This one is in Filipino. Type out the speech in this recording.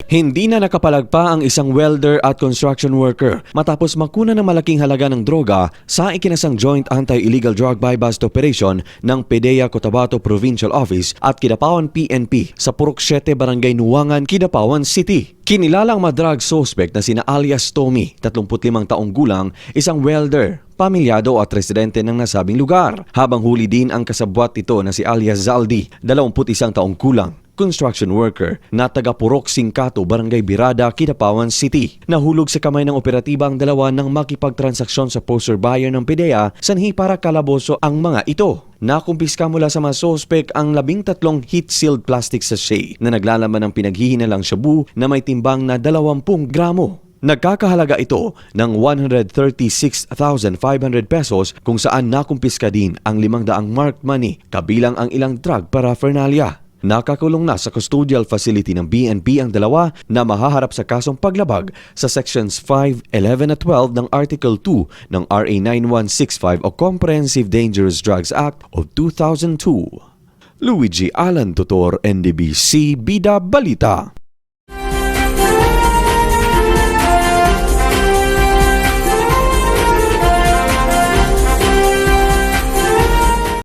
Hindi na nakapalagpa ang isang welder at construction worker matapos makuna ng malaking halaga ng droga sa ikinasang Joint Anti-Illegal Drug Buy-Bust Operation ng PDEA Cotabato Provincial Office at Kidapawan PNP sa Purok 7 Barangay Nuwangan, Kidapawan City. Kinilalang drug suspect na sina alias Tommy, 35 taong gulang, isang welder, pamilyado at residente ng nasabing lugar. Habang huli din ang kasabwat ito na si alias Zaldi, 21 taong gulang, construction worker na taga Purok 5, Barangay Birada, Kidapawan City. Nahulog sa kamay ng operatiba ang dalawa nang makipagtransaksyon sa poster buyer ng PDEA sanhi para kalaboso ang mga ito. Nakumpiska mula sa mga sospek ang 13 heat-sealed plastic sachet na naglalaman ng pinaghihinalang shabu na may timbang na 20 gramo. Nagkakahalaga ito ng 136,500 pesos kung saan nakumpiska din ang 500 marked money kabilang ang ilang drug paraphernalia. Nakakulong na sa custodial facility ng BNP ang dalawa na mahaharap sa kasong paglabag sa Sections 5, 11 at 12 ng Article 2 ng RA 9165 o Comprehensive Dangerous Drugs Act of 2002. Luigi Alan Tutor, NDBC Bida Balita.